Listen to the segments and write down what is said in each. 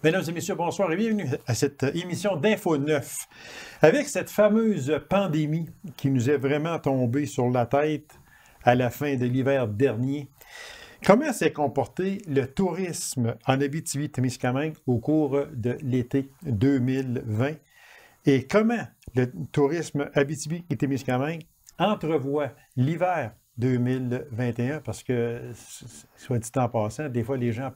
Mesdames et messieurs, bonsoir et bienvenue à cette émission d'Info 9. Avec cette fameuse pandémie qui nous est vraiment tombée sur la tête à la fin de l'hiver dernier, comment s'est comporté le tourisme en Abitibi-Témiscamingue au cours de l'été 2020 et comment le tourisme Abitibi-Témiscamingue entrevoit l'hiver 2021, parce que, soit dit en passant, des fois les gens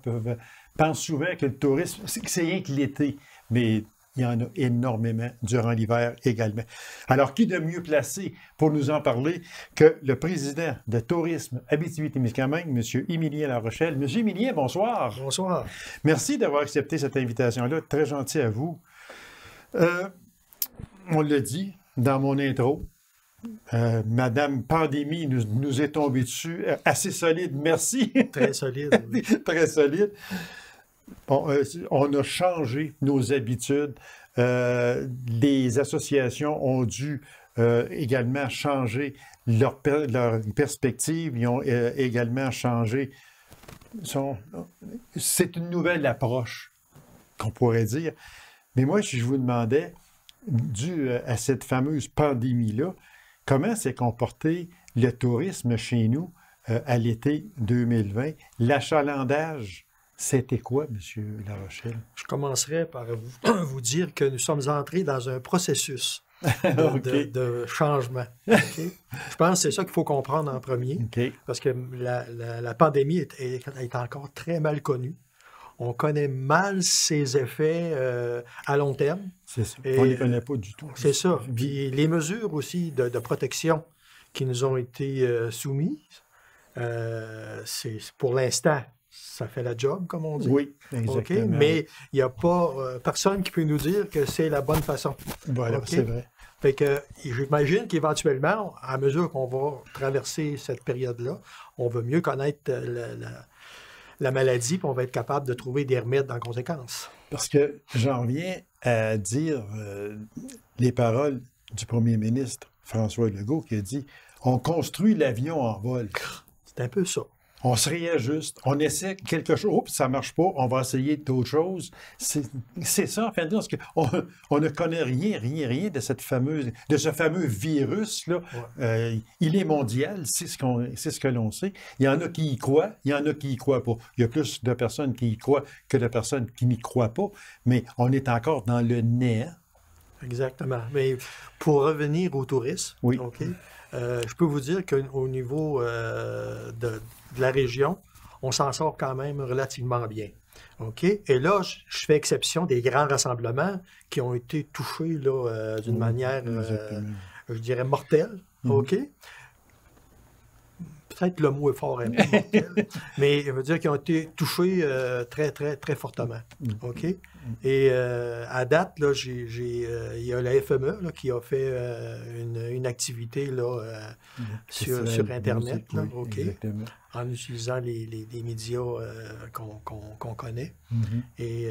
pensent souvent que le tourisme, c'est rien que l'été, mais il y en a énormément durant l'hiver également. Alors, qui de mieux placé pour nous en parler que le président de Tourisme Abitibi-Témiscamingue, M. Émilien Larochelle. M. Émilien, bonsoir. Bonsoir. Merci d'avoir accepté cette invitation-là. Très gentil à vous. On l'a dit dans mon intro, Madame Pandémie nous est tombée dessus. Assez solide, merci. Très solide. Oui. Très solide. Bon, on a changé nos habitudes. Les associations ont dû également changer leur perspective. Ils ont également changé. C'est une nouvelle approche, qu'on pourrait dire. Mais moi, si je vous demandais, dû à cette fameuse pandémie-là, comment s'est comporté le tourisme chez nous à l'été 2020? L'achalandage, c'était quoi, M. Larochelle? Je commencerai par vous dire que nous sommes entrés dans un processus de changement. Okay? Je pense que c'est ça qu'il faut comprendre en premier, parce que la pandémie est encore très mal connue. On connaît mal ses effets à long terme. C'est ça. On ne les connaît pas du tout. C'est ça. Puis les mesures aussi de protection qui nous ont été soumises, c'est pour l'instant, ça fait la job, comme on dit. Oui, exactement. Okay? Mais il n'y a pas personne qui peut nous dire que c'est la bonne façon. Voilà, okay? C'est vrai. Fait que j'imagine qu'éventuellement, à mesure qu'on va traverser cette période-là, on va mieux connaître la maladie, puis on va être capable de trouver des remèdes en conséquence. Parce que j'en reviens à dire les paroles du premier ministre François Legault qui a dit « On construit l'avion en vol ». C'est un peu ça. On se réajuste, on essaie quelque chose, oups, ça ne marche pas, on va essayer d'autres choses. C'est ça, en fin de compte, parce qu'on ne connaît rien de ce fameux virus-là. Ouais. Il est mondial, c'est ce que l'on sait. Il y en a qui y croient, il y en a qui y croient pas. Il y a plus de personnes qui y croient que de personnes qui n'y croient pas, mais on est encore dans le néant. Exactement. Mais pour revenir au tourisme, oui. Okay, je peux vous dire qu'au niveau de la région, on s'en sort quand même relativement bien. Okay? Et là, je fais exception des grands rassemblements qui ont été touchés là, d'une manière, je dirais, mortelle. Okay? Peut-être le mot est fort, un peu mortel, mais je veux dire qu'ils ont été touchés très, très, très fortement. Okay? Et à date, là, il y a la FME là, qui a fait une activité là, sur Internet, là, okay, en utilisant les médias qu'on connaît. Et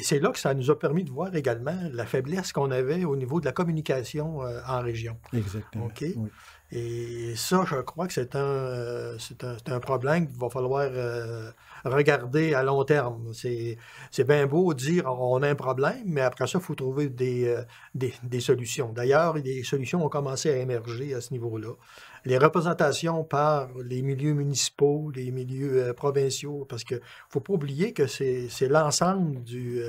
c'est là que ça nous a permis de voir également la faiblesse qu'on avait au niveau de la communication en région. Exactement. Okay? Oui. Et ça, je crois que c'est un problème qu'il va falloir regarder à long terme. C'est bien beau dire on a un problème, mais après ça, il faut trouver des solutions. D'ailleurs, des solutions ont commencé à émerger à ce niveau-là. Les représentations par les milieux municipaux, les milieux provinciaux, parce qu'il ne faut pas oublier que c'est l'ensemble du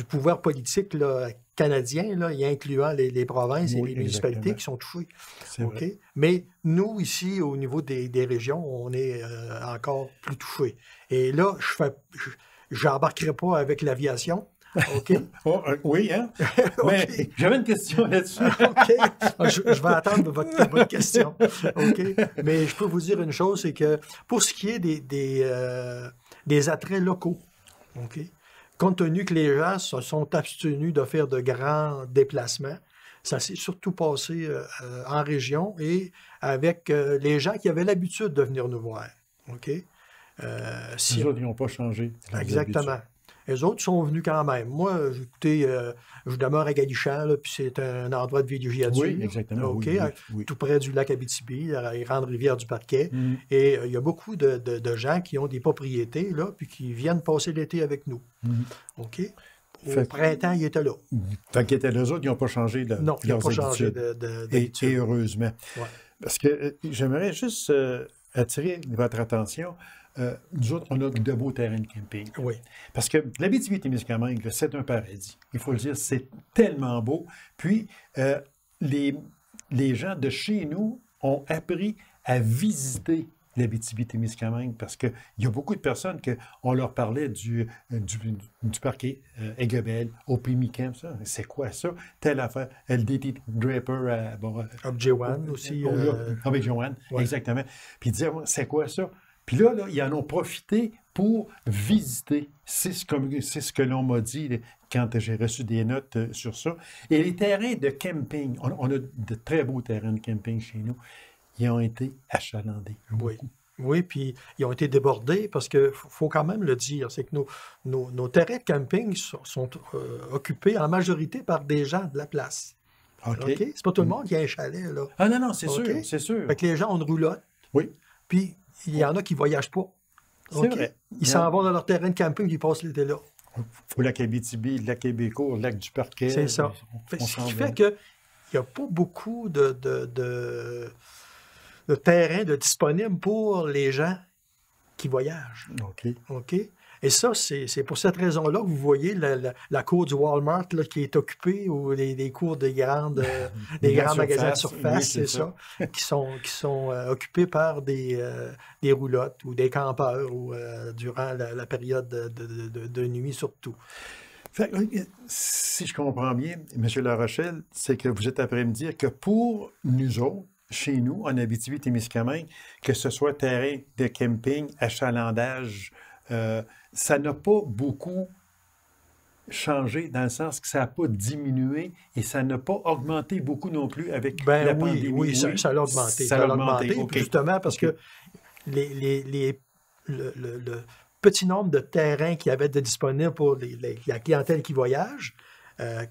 pouvoir politique là, canadien, là, y incluant les provinces et les municipalités qui sont touchées. Okay? Mais nous, ici, au niveau des régions, on est encore plus touchés. Et là, je n'embarquerai pas avec l'aviation. OK? Oui, hein? Mais okay. J'avais une question là-dessus. OK. Je vais attendre votre question. OK? Mais je peux vous dire une chose, c'est que pour ce qui est des attraits locaux, OK? Compte tenu que les gens se sont abstenus de faire de grands déplacements, ça s'est surtout passé en région et avec les gens qui avaient l'habitude de venir nous voir. OK? Les autres, ils n'ont pas changé. Exactement. Les autres sont venus quand même. Moi, écoutez, je demeure à Galichan, là, puis c'est un endroit de villégiature. Oui, exactement. OK, Oui, oui, oui. tout près du lac Abitibi, à la grande rivière du Parquet. Mm. Et il y a beaucoup de gens qui ont des propriétés, là, puis qui viennent passer l'été avec nous. Mm. OK? Au Fait- printemps, ils étaient là. Fait qu'ils étaient les autres, ils n'ont pas changé Non, ils n'ont leurs pas changé habitudes. Et d'habitude. heureusement. Ouais. Parce que j'aimerais juste attirer votre attention. Nous autres, on a de beaux terrains de camping. Oui. Parce que l'Abitibi-Témiscamingue, là, c'est un paradis. Il faut le dire, c'est tellement beau. Puis, les gens de chez nous ont appris à visiter l'Abitibi-Témiscamingue parce qu'il y a beaucoup de personnes qu'on leur parlait du parquet Aiguebelle, au Pimicam, ça. C'est quoi ça? Telle affaire. LDT Draper, Objewan aussi. avec Joanne, Ouais. exactement. Puis ils disaient, c'est quoi ça? Puis là, ils en ont profité pour visiter. C'est ce que l'on m'a dit quand j'ai reçu des notes sur ça. Et les terrains de camping, on a de très beaux terrains de camping chez nous, ils ont été achalandés. Oui. Oui, puis ils ont été débordés parce qu'il faut quand même le dire, c'est que nos terrains de camping sont occupés en majorité par des gens de la place. OK. OK? C'est pas tout le monde qui a un chalet, là. Ah non, c'est OK? sûr, c'est sûr. Fait que les gens ont une roulotte, Oui, puis il y en a qui ne voyagent pas. c'est OK? vrai. Ils s'en vont dans leur terrain de camping, ils passent l'été là. Au lac Abitibi, le lac Québécois, le lac du Parquet. C'est ça. On Ce s'en qui va. fait qu'il n'y a pas beaucoup de terrain disponible pour les gens qui voyagent. OK. OK? Et ça, c'est pour cette raison-là que vous voyez la cour du Walmart là, qui est occupée, ou les cours des grands magasins de surface, oui, c'est ça, qui sont occupés par des roulottes ou des campeurs ou, durant la période de nuit surtout. Fait, si je comprends bien, M. Larochelle, c'est que vous êtes après me dire que pour nous autres, chez nous, en Abitibi-Témiscamingue, que ce soit terrain de camping, achalandage, ça n'a pas beaucoup changé dans le sens que ça n'a pas diminué et ça n'a pas augmenté beaucoup non plus avec la pandémie. Oui, ça l'a augmenté. Ça l'a augmenté, OK. Justement parce que le petit nombre de terrains qu'il y avait de disponibles pour la clientèle qui voyage,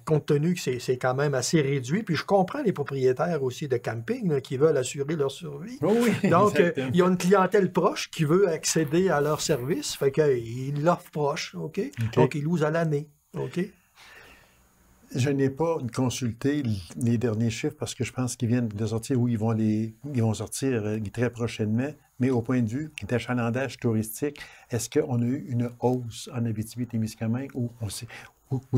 compte tenu que c'est quand même assez réduit. Puis je comprends les propriétaires aussi de camping là, qui veulent assurer leur survie. Oh oui, Donc, exactement. il y a une clientèle proche qui veut accéder à leur service. Fait qu'ils l'offrent proche, OK? Donc, ils louent à l'année, OK? Je n'ai pas consulté les derniers chiffres parce que je pense qu'ils viennent de sortir ou ils vont sortir très prochainement. Mais au point de vue d'achalandage touristique, est-ce qu'on a eu une hausse en Abitibi-Témiscamingue ou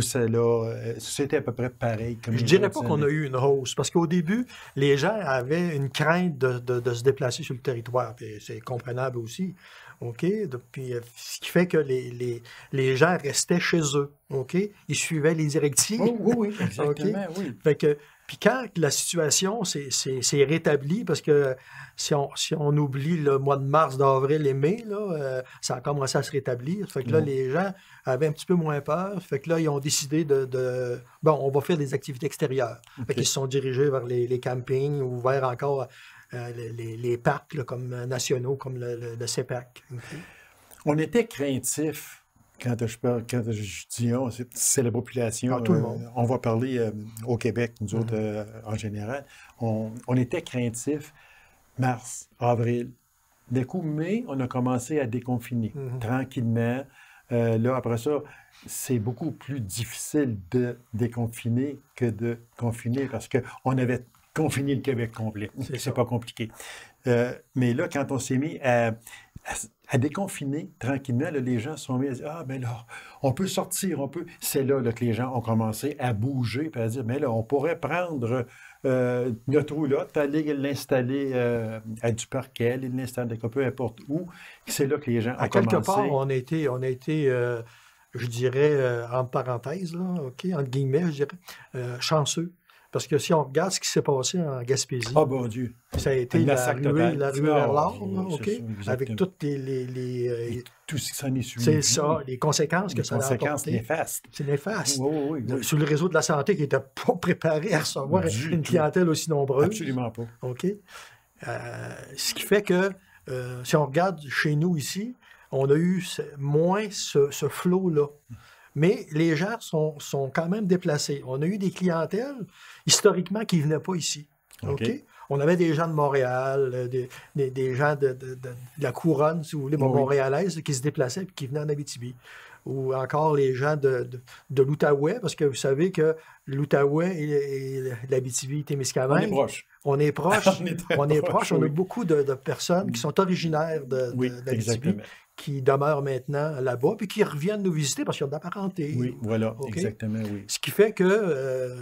c'était à peu près pareil? Comme Je les dirais autres pas qu'on a années? eu une hausse, parce qu'au début, les gens avaient une crainte de se déplacer sur le territoire. Puis c'est comprenable aussi. OK? Puis, ce qui fait que les gens restaient chez eux. OK? Ils suivaient les directives. Oh, oui, exactement, oui. Fait que, puis quand la situation s'est rétablie, parce que si on oublie le mois de mars, d'avril et mai, là, ça a commencé à se rétablir. Fait que là, les gens avaient un petit peu moins peur. Fait que là, ils ont décidé bon, on va faire des activités extérieures. Fait qu'ils se sont dirigés vers les campings ou vers encore les parcs là, comme nationaux, comme le CEPAC. Okay. On était craintifs. Quand je dis on, c'est la population. Tout le monde. On va parler au Québec, nous autres, en général. On était craintifs mars, avril. D'un coup, mai, on a commencé à déconfiner tranquillement. Là, après ça, c'est beaucoup plus difficile de déconfiner que de confiner parce qu'on avait confiné le Québec complet. C'est pas compliqué. Mais là, quand on s'est mis à déconfiner tranquillement, là, les gens se sont mis à dire « Ah, ben là, on peut sortir, on peut... » C'est là, que les gens ont commencé à bouger et à dire « Mais là, on pourrait prendre notre roulotte, aller l'installer à du Parquet, aller l'installer peu importe où. » C'est là que les gens ont commencé... À quelque part, on a été je dirais, entre parenthèses, là, OK, entre guillemets, je dirais, chanceux. Parce que si on regarde ce qui s'est passé en Gaspésie, oh bon Dieu, ça a été la ruée vers l'or, OK, ça, avec toutes les tout ce qui s'en est suivi. C'est ça, les conséquences que ça a apporté. Conséquences néfastes. C'est néfaste. Oui. Sur le réseau de la santé qui n'était pas préparé à recevoir une clientèle aussi nombreuse. Absolument pas. OK. Ce qui fait que, si on regarde chez nous ici, on a eu moins ce flot-là. Mais les gens sont quand même déplacés. On a eu des clientèles, historiquement, qui ne venaient pas ici. OK? On avait des gens de Montréal, des gens de la couronne, si vous voulez, montréalaise, qui se déplaçaient et qui venaient en Abitibi. Ou encore les gens de l'Outaouais, parce que vous savez que l'Outaouais et l'Abitibi-Témiscamingue, on est proche. On est proche. On a beaucoup de personnes qui sont originaires d'Abitibi, qui demeurent maintenant là-bas, puis qui reviennent nous visiter parce qu'ils ont de la parenté. Oui, voilà, exactement, oui. Ce qui fait que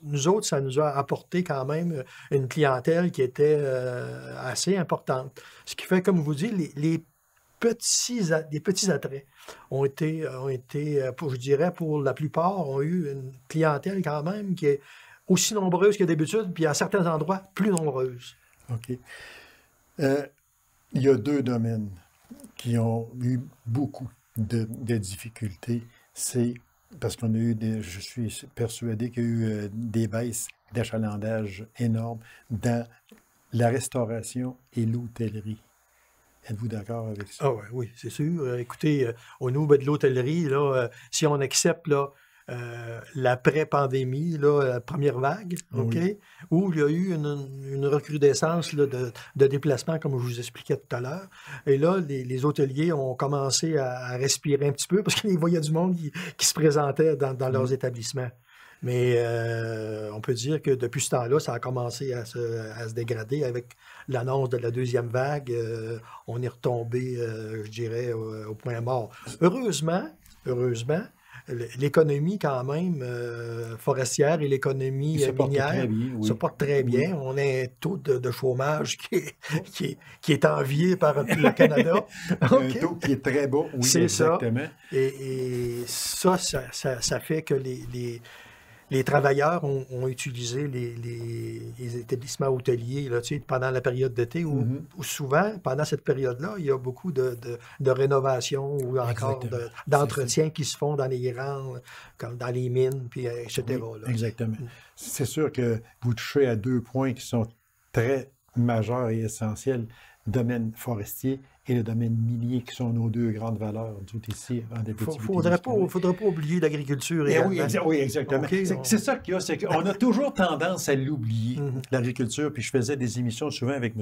nous autres, ça nous a apporté quand même une clientèle qui était assez importante. Ce qui fait, comme je vous dis, les petits attraits ont été je dirais, pour la plupart, ont eu une clientèle quand même qui est aussi nombreuse que d'habitude, puis à certains endroits, plus nombreuse. OK. Il y a 2 domaines qui ont eu beaucoup de difficultés. C'est parce qu'on a eu je suis persuadé qu'il y a eu des baisses d'achalandage énormes dans la restauration et l'hôtellerie. Êtes-vous d'accord avec ça? Ah oui, c'est sûr. Écoutez, au niveau de l'hôtellerie, là, si on accepte là, l'après-pandémie, la première vague, où il y a eu une recrudescence là, de déplacements, comme je vous expliquais tout à l'heure. Et là, les hôteliers ont commencé à respirer un petit peu parce qu'ils voyaient du monde qui se présentait dans leurs établissements. Mais on peut dire que depuis ce temps-là, ça a commencé à se dégrader avec l'annonce de la 2e vague. On est retombé, je dirais, au point mort. Heureusement, l'économie quand même forestière et l'économie minière se portent très bien. On a un taux de chômage qui est envié par le Canada. Un taux qui est très bas, oui, c'est exactement. Ça. Et ça fait que les travailleurs ont utilisé les établissements hôteliers là, pendant la période d'été, où souvent, pendant cette période-là, il y a beaucoup de rénovation ou encore d'entretien qui se font dans les rangs, comme dans les mines, puis, etc. Oui, là. Exactement. C'est sûr que vous touchez à 2 points qui sont très majeurs et essentiels, le domaine forestier et le domaine minier, qui sont nos 2 grandes valeurs ici en Abitibi. Il ne faudrait pas oublier l'agriculture. Oui, exactement. Okay, c'est ça qu'il y a, c'est qu'on a toujours tendance à l'oublier, l'agriculture. Puis je faisais des émissions souvent avec M.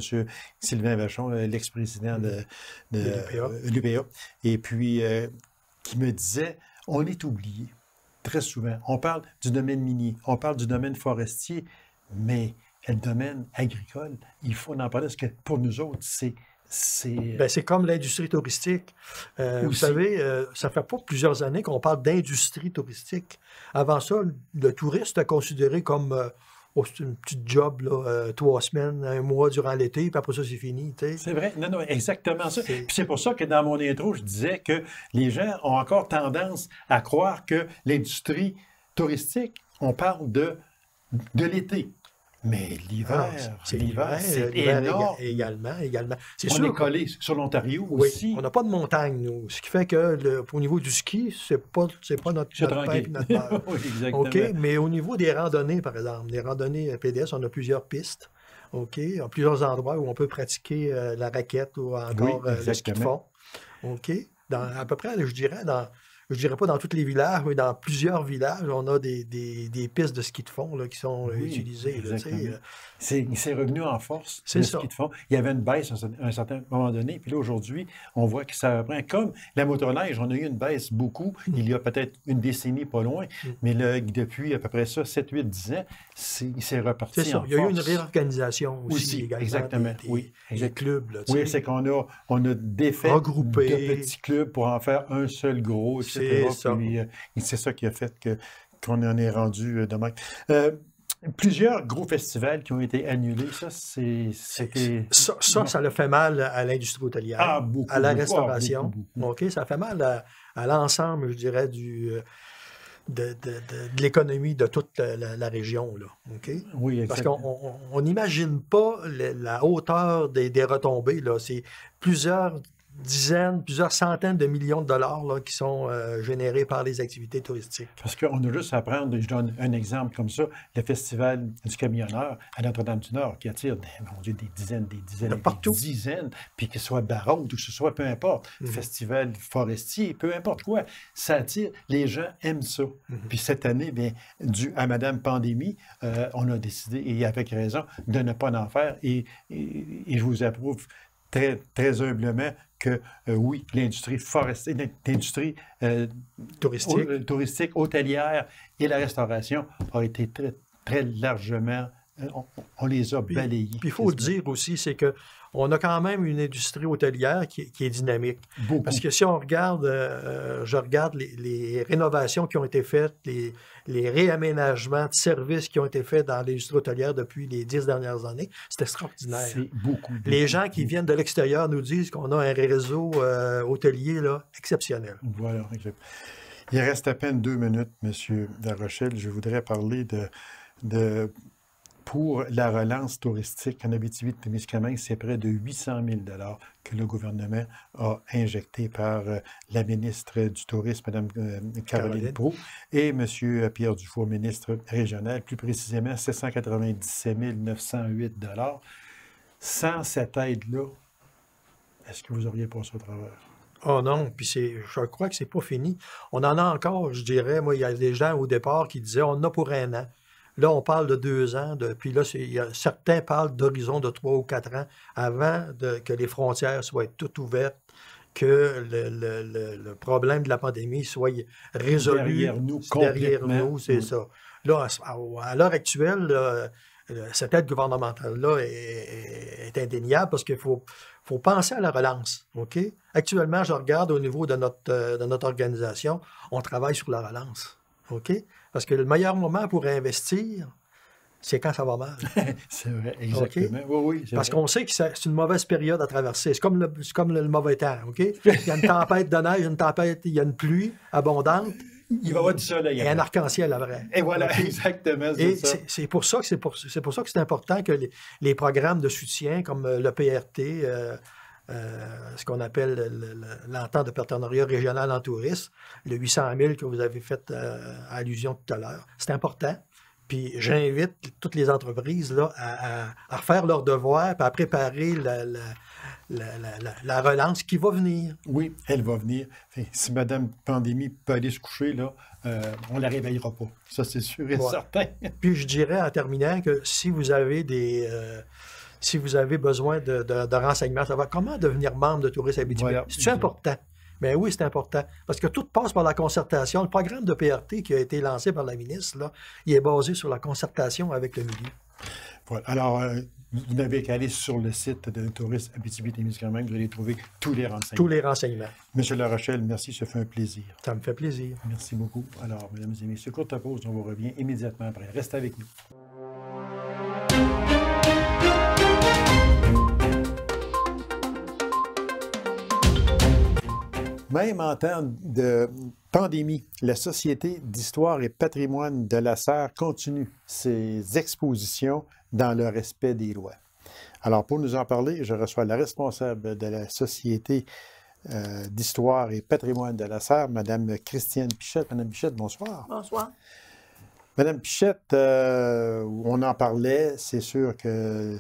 Sylvain Vachon, l'ex-président de l'UPA, et puis qui me disait, on est oublié très souvent. On parle du domaine minier, on parle du domaine forestier, mais le domaine agricole, il faut en parler parce que pour nous autres, c'est comme l'industrie touristique. Vous savez, ça fait pas plusieurs années qu'on parle d'industrie touristique. Avant ça, le touriste est considéré comme c'est une petite job, là, 3 semaines, 1 mois durant l'été, puis après ça, c'est fini. T'sais. C'est vrai. Non, exactement ça. Puis c'est pour ça que dans mon intro, je disais que les gens ont encore tendance à croire que l'industrie touristique, on parle de l'été. Mais l'hiver, c'est énorme. Également. On est collé sur l'Ontario aussi. On n'a pas de montagne, nous. Ce qui fait que, au niveau du ski, c'est pas notre pain, notre beurre. Oui, exactement. OK? Mais au niveau des randonnées, par exemple, les randonnées PDS, on a plusieurs pistes. OK? Il y a plusieurs endroits où on peut pratiquer la raquette ou encore le ski de fond. OK? À peu près, je dirais pas dans tous les villages, mais dans plusieurs villages, on a des pistes de ski de fond là, qui sont utilisées. Là, c'est revenu en force, le ski de fond. Il y avait une baisse à un certain moment donné, puis là, aujourd'hui, on voit que ça reprend. Comme la motoneige, on a eu une baisse beaucoup, il y a peut-être une décennie pas loin, mais depuis à peu près ça, 7, 8, 10 ans, il s'est reparti en force. Il y a eu une réorganisation aussi également. Exactement, des clubs. Là, oui, c'est qu'on a défait regroupé de petits clubs pour en faire un seul gros, etc. C'est ça qui a fait qu'on en est rendu de même. Plusieurs gros festivals qui ont été annulés, ça l'a fait mal à l'industrie hôtelière, à la restauration. Beaucoup. OK, ça fait mal à l'ensemble, je dirais, de l'économie de toute la région. Là, okay? Oui, exactement. Parce qu'on n'imagine pas la hauteur des retombées. Là. C'est plusieurs dizaines, plusieurs centaines de millions de dollars là, qui sont générés par les activités touristiques. Parce qu'on a juste à prendre, je donne un exemple comme ça, le Festival du camionneur à Notre-Dame-du-Nord qui attire mon Dieu, des dizaines, partout. des dizaines, puis que ce soit barreau ou que ce soit peu importe, festival forestier, peu importe quoi, ça attire, les gens aiment ça. Puis cette année, bien, dû à Madame Pandémie, on a décidé, et avec raison, de ne pas en faire, et je vous approuve très, très humblement que oui, l'industrie forestière, l'industrie touristique, hôtelière et la restauration a été très, très largement, on les a balayés. Puis il faut le dire aussi, c'est que on a quand même une industrie hôtelière qui est dynamique. Beaucoup. Parce que si on regarde, je regarde les rénovations qui ont été faites, les réaménagements de services qui ont été faits dans l'industrie hôtelière depuis les 10 dernières années, c'est extraordinaire. C'est beaucoup. Les gens qui viennent de l'extérieur nous disent qu'on a un réseau hôtelier là, exceptionnel. Voilà, exact. Il reste à peine 2 minutes, M. Larochelle. Je voudrais parler pour la relance touristique en Abitibi-Témiscamingue, c'est près de 800 000 $ que le gouvernement a injecté par la ministre du Tourisme, Mme Caroline Proulx, et M. Pierre Dufour, ministre régional, plus précisément 797 908 $. Sans cette aide-là, est-ce que vous auriez passé au travers? Oh non, puis je crois que c'est pas fini. On en a encore, je dirais, moi, il y a des gens au départ qui disaient on en a pour 1 an. Là, on parle de 2 ans, puis là, certains parlent d'horizon de 3 ou 4 ans avant que les frontières soient toutes ouvertes, que le problème de la pandémie soit résolu derrière nous, c'est ça. Là, à l'heure actuelle, cette aide gouvernementale-là est indéniable parce qu'il faut penser à la relance. OK? Actuellement, je regarde au niveau de notre organisation, on travaille sur la relance. OK? Parce que le meilleur moment pour investir, c'est quand ça va mal. C'est vrai, exactement. Okay? Oui, parce qu'on sait que c'est une mauvaise période à traverser. C'est comme le mauvais temps. OK? Il y a une tempête de neige, il y a une pluie abondante. Il va y avoir du soleil. Et un arc-en-ciel après. Et voilà, exactement. C'est pour ça que c'est important que les programmes de soutien comme le PRT, ce qu'on appelle l'entente de partenariat régional en tourisme, le 800 000 que vous avez fait allusion tout à l'heure, c'est important. Puis j'invite toutes les entreprises là, à refaire leurs devoirs et à préparer la relance qui va venir. Oui, elle va venir. Si Mme Pandémie peut aller se coucher, là, on ne la réveillera pas. Ça, c'est sûr et certain. Puis je dirais en terminant que si vous avez besoin de renseignements, savoir comment devenir membre de Tourisme Abitibi, voilà. C'est important. Bien oui, c'est important. Parce que tout passe par la concertation. Le programme de PRT qui a été lancé par la ministre, là, il est basé sur la concertation avec le milieu. Voilà. Alors, vous n'avez qu'à aller sur le site de Tourisme Abitibi-Témiscamingue, vous allez trouver tous les renseignements. Tous les renseignements. Monsieur Larochelle, merci, ça fait un plaisir. Ça me fait plaisir. Merci beaucoup. Alors, mesdames et messieurs, courte pause, on vous revient immédiatement après. Restez avec nous. Même en temps de pandémie, la Société d'histoire et patrimoine de la Serre continue ses expositions dans le respect des lois. Alors, pour nous en parler, je reçois la responsable de la Société d'histoire et patrimoine de la Serre, Mme Christiane Pichette. Mme Pichette, bonsoir. Bonsoir. Mme Pichette, on en parlait, c'est sûr que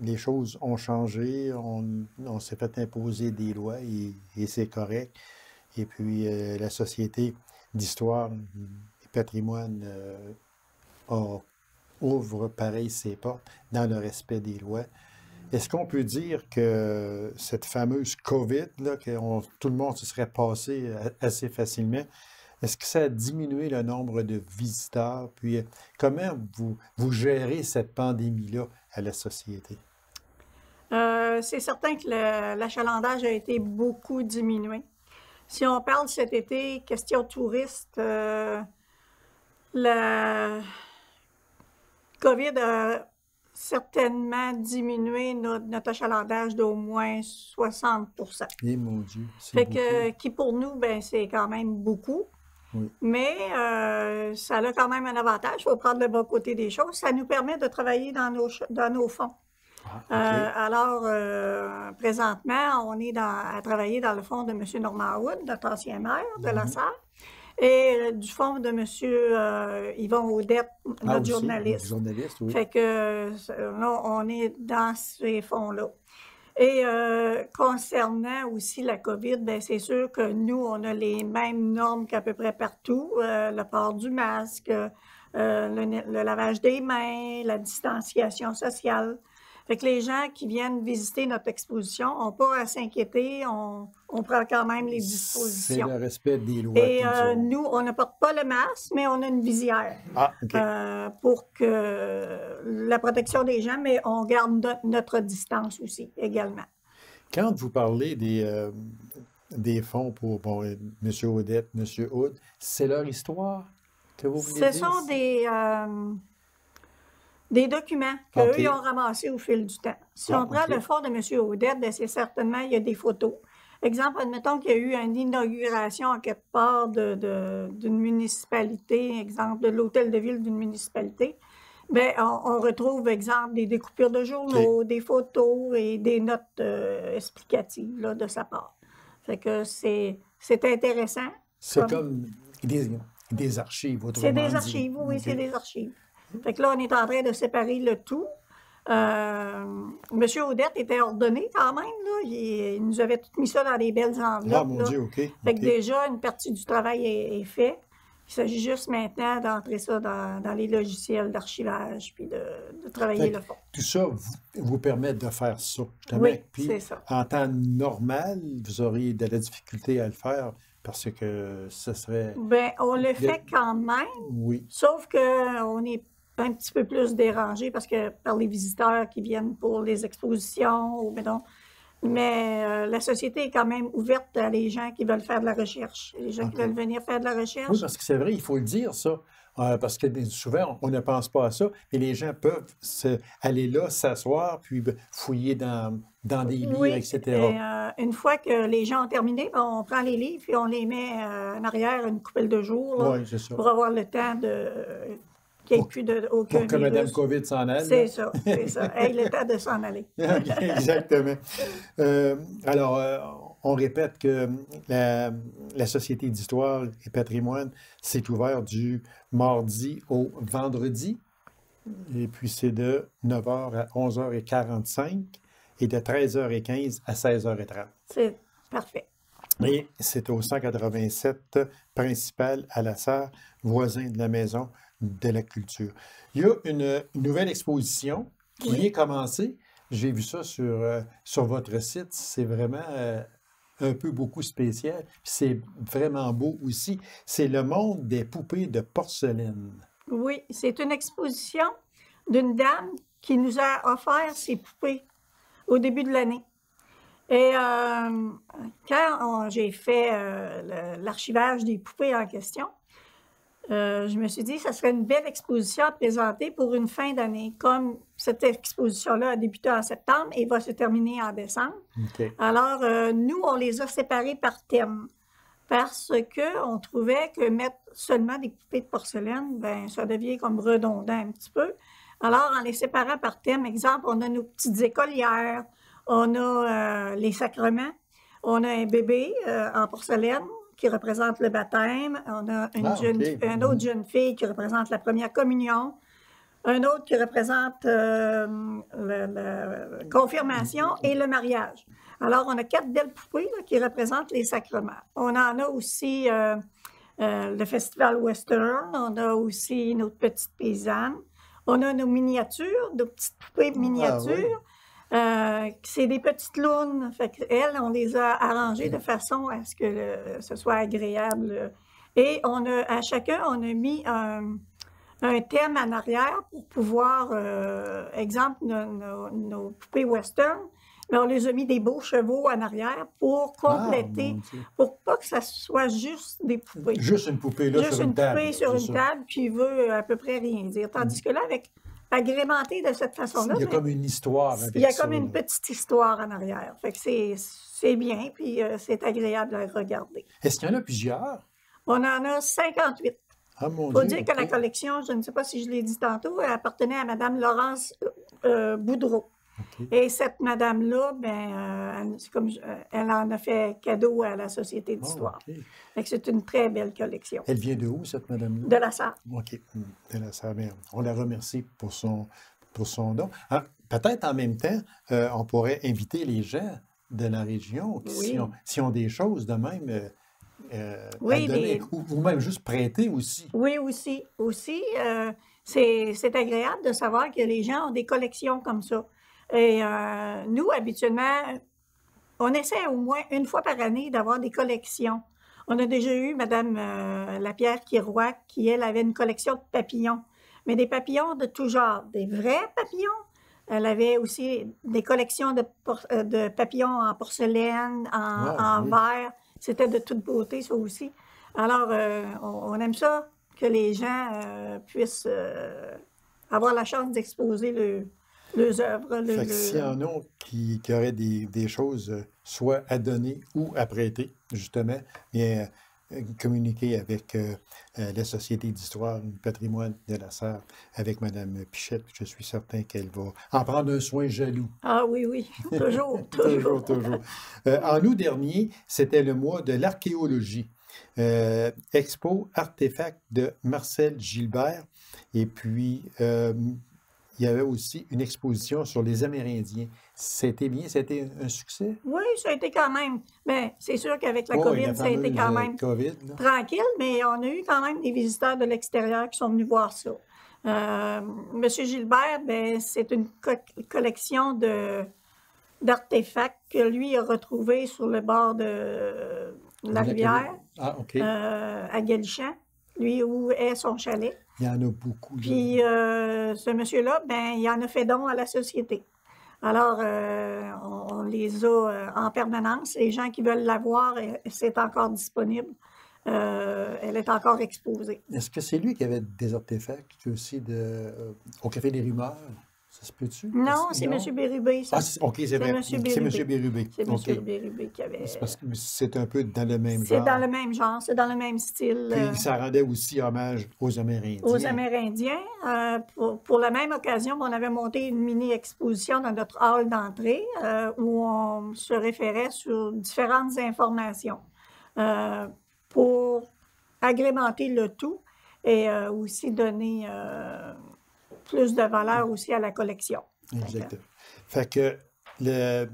les choses ont changé, on s'est fait imposer des lois et c'est correct. Et puis, la Société d'histoire et patrimoine ouvre pareil ses portes dans le respect des lois. Est-ce qu'on peut dire que cette fameuse COVID, là, que tout le monde se serait passé assez facilement, est-ce que ça a diminué le nombre de visiteurs? Puis, comment vous gérez cette pandémie-là à la Société? C'est certain que l'achalandage a été beaucoup diminué. Si on parle cet été, question touriste, la COVID a certainement diminué notre achalandage d'au moins 60 %. Eh mon Dieu, c'est beaucoup. Qui pour nous, ben, c'est quand même beaucoup. Oui. Mais ça a quand même un avantage, il faut prendre le bon côté des choses. Ça nous permet de travailler dans nos fonds. Ah, okay. Alors, présentement, on est à travailler dans le fonds de M. Normand Wood, notre ancien maire de la Sarre, et du fonds de M. Yvon Audette, notre aussi, journaliste. Journaliste, oui. Fait que là, on est dans ces fonds-là. Et concernant aussi la COVID, bien, c'est sûr que nous, on a les mêmes normes qu'à peu près partout. Le port du masque, le lavage des mains, la distanciation sociale. Fait que les gens qui viennent visiter notre exposition n'ont pas à s'inquiéter. On prend quand même les C'est dispositions. le respect des lois. Et qu'ils ont. nous, on ne porte pas le masque, mais on a une visière. Ah, OK. Pour que la protection des gens, mais on garde notre distance aussi, également. Quand vous parlez des fonds pour M. Audette, M. Hood, c'est leur histoire que vous voulez dire? Ce sont des documents qu'eux OK. ils ont ramassés au fil du temps. Si on prend OK. le fonds de M. Audette, bien, c'est certainement, il y a des photos. Exemple, admettons qu'il y a eu une inauguration en quelque part d'une municipalité, exemple, de l'hôtel de ville d'une municipalité. Bien, on retrouve, exemple, des découpures de journaux, des photos et des notes explicatives là, de sa part. Fait que c'est intéressant. C'est comme des archives, C'est autrement des dit. archives, oui, OK. c'est des archives. Fait que là, on est en train de séparer le tout. Monsieur Audette était ordonné quand même, là. Il nous avait tout mis ça dans des belles enveloppes. Ah, mon là. Dieu, OK. Fait que OK. déjà, une partie du travail est faite. Il s'agit juste maintenant d'entrer ça dans les logiciels d'archivage puis de travailler Fait que le fond. Tout ça vous permet de faire ça. Justement. Oui, Puis, c'est ça. en temps normal, vous auriez de la difficulté à le faire parce que ce serait... Bien, on le fait quand même, Oui. sauf qu'on est un petit peu plus dérangé parce que par les visiteurs qui viennent pour les expositions, mais la société est quand même ouverte à les gens qui veulent faire de la recherche, les gens qui OK. veulent venir faire de la recherche. Oui, parce que c'est vrai, il faut le dire, ça. Parce que souvent, on ne pense pas à ça, mais les gens peuvent aller là, s'asseoir, puis fouiller dans des livres, Oui, etc. et, une fois que les gens ont terminé, ben, on prend les livres et on les met en arrière une couple de jours là, Oui, c'est ça. pour avoir le temps qu'il n'y ait plus aucun Pour que Mme virus. COVID s'en aille. C'est ça, c'est ça. Hey, le temps de s'en aller. OK, exactement. Alors, on répète que la Société d'histoire et patrimoine, c'est ouvert du mardi au vendredi. Et puis, c'est de 9h à 11h45 et de 13h15 à 16h30. C'est parfait. Et c'est au 187 principal à la Sarre, voisin de la Maison de la Culture. Il y a une nouvelle exposition qui Oui. est commencée. J'ai vu ça sur votre site. C'est vraiment un peu beaucoup spécial. Puis c'est vraiment beau aussi. C'est le monde des poupées de porcelaine. Oui, c'est une exposition d'une dame qui nous a offert ses poupées au début de l'année. Et quand j'ai fait l'archivage des poupées en question, je me suis dit que ça serait une belle exposition à présenter pour une fin d'année. Comme cette exposition-là a débuté en septembre et va se terminer en décembre. OK. Alors, nous, on les a séparés par thème parce qu'on trouvait que mettre seulement des poupées de porcelaine, ben ça devient comme redondant un petit peu. Alors, en les séparant par thème, exemple, on a nos petites écolières, on a les sacrements, on a un bébé en porcelaine qui représente le baptême, on a une autre jeune fille qui représente la première communion, un autre qui représente la confirmation et le mariage. Alors, on a 4 belles poupées là, qui représentent les sacrements. On en a aussi le Festival Western, on a aussi notre petite paysanne, on a nos miniatures, nos petites poupées miniatures. C'est des petites lounes. Fait qu'elles, on les a arrangées de façon à ce que ce soit agréable. Et à chacun, on a mis un thème en arrière pour pouvoir, exemple, nos poupées western, mais on les a mis des beaux chevaux en arrière pour compléter, pour pas que ça soit juste des poupées. Juste une poupée là, juste sur une table. Juste une poupée sur une table qui veut à peu près rien dire. Tandis que là, avec agrémenté de cette façon-là, il y a comme une histoire avec il y a ça, comme une petite histoire en arrière. Fait que c'est bien, puis c'est agréable à regarder. Est-ce qu'il y en a plusieurs? On en a 58. Ah, mon Il faut Dieu, dire que la OK. collection, je ne sais pas si je l'ai dit tantôt, elle appartenait à Mme Laurence Boudreau. OK. Et cette madame-là, ben, c'est comme, elle en a fait cadeau à la Société Oh, d'histoire. OK. Fait que c'est une très belle collection. Elle vient de où, cette madame-là? De la Sarre. OK. De la Sarre. On la remercie pour son don. Ah, peut-être en même temps, on pourrait inviter les gens de la région qui, Oui. si ont des choses de même Oui, à donner, des- ou même juste prêter aussi. Oui, aussi. Aussi, c'est agréable de savoir que les gens ont des collections comme ça. Et nous, habituellement, on essaie au moins une fois par année d'avoir des collections. On a déjà eu Mme Lapierre Quiroy, qui, elle, avait une collection de papillons, mais des papillons de tout genre, des vrais papillons. Elle avait aussi des collections de papillons en porcelaine, en oui. verre. C'était de toute beauté, ça aussi. Alors, on aime ça que les gens puissent avoir la chance d'exposer leurs œuvres. Fait que s'il y en a qui auraient des choses soit à donner ou à prêter, justement, bien, communiquer avec la Société d'histoire du patrimoine de la Sarre, avec Mme Pichette. Je suis certain qu'elle va en prendre un soin jaloux. Ah oui, oui, toujours, Toujours, toujours. toujours. En août dernier, c'était le mois de l'archéologie. Expo artefact de Marcel Gilbert. Et puis, il y avait aussi une exposition sur les Amérindiens. C'était bien, c'était un succès? Oui, ça a été quand même. Mais c'est sûr qu'avec la Oui, COVID, la ça a été fameuse quand même COVID, là. tranquille, mais on a eu quand même des visiteurs de l'extérieur qui sont venus voir ça. Monsieur Gilbert, ben, c'est une collection d'artefacts que lui a retrouvés sur le bord de la rivière, Ah, OK. à Galichan, lui où est son chalet. Il y en a beaucoup. là. Puis ce monsieur-là, ben, il en a fait don à la société. Alors, on les a en permanence. Les gens qui veulent la voir, c'est encore disponible. Elle est encore exposée. Est-ce que c'est lui qui avait des artefacts aussi au Café des Rumeurs? Ça se peut-tu? Non, c'est M. Bérubé. ça. Ah, OK, c'est vrai. M. C'est Bérubé. M. Bérubé. C'est M. OK. Bérubé qui avait... C'est parce que c'est un peu dans le même C'est genre. dans le même genre, c'est dans le même style. Puis ça rendait aussi hommage aux Amérindiens. Aux Amérindiens. Pour la même occasion, on avait monté une mini-exposition dans notre hall d'entrée où on se référait sur différentes informations pour agrémenter le tout et aussi donner plus de valeur aussi à la collection. Exactement. Fait que la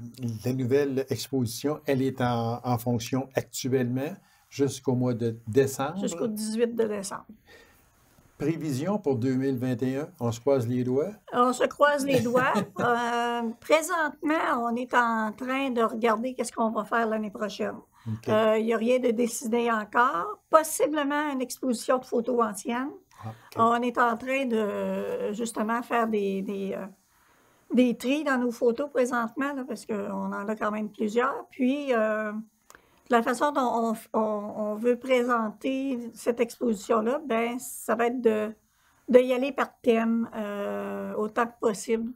nouvelle exposition, elle est en fonction actuellement jusqu'au mois de décembre. Jusqu'au 18 de décembre. Prévision pour 2021, on se croise les doigts. On se croise les doigts. Présentement, on est en train de regarder qu'est-ce qu'on va faire l'année prochaine. OK. Il n'y a rien de décidé encore. Possiblement une exposition de photos anciennes. Ah, OK. On est en train de justement faire des tris dans nos photos présentement, là, parce qu'on en a quand même plusieurs. Puis, la façon dont on veut présenter cette exposition-là, ben, ça va être de y aller par thème autant que possible.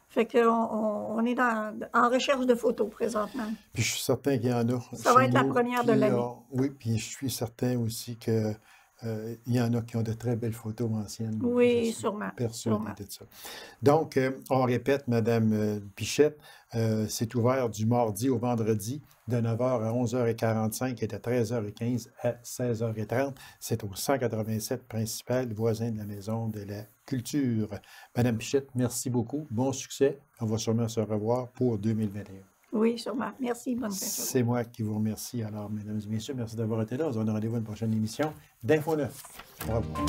Fait qu'on est en recherche de photos présentement. Puis je suis certain qu'il y en a. Ça va chez être la nous première de qui l'année. oui, puis je suis certain aussi que il y en a qui ont de très belles photos anciennes. Oui, Je suis sûrement. persuadé sûrement. de ça. Donc, on répète, Madame Pichette, c'est ouvert du mardi au vendredi de 9h à 11h45 et de 13h15 à 16h30. C'est au 187 principal, voisin de la Maison de la Culture. Madame Pichette, merci beaucoup. Bon succès. On va sûrement se revoir pour 2021. Oui, sûrement. Merci. Bonne fin de journée. C'est moi qui vous remercie. Alors, mesdames et messieurs, merci d'avoir été là. On se donne rendez-vous à une prochaine émission d'Info 9. Au revoir.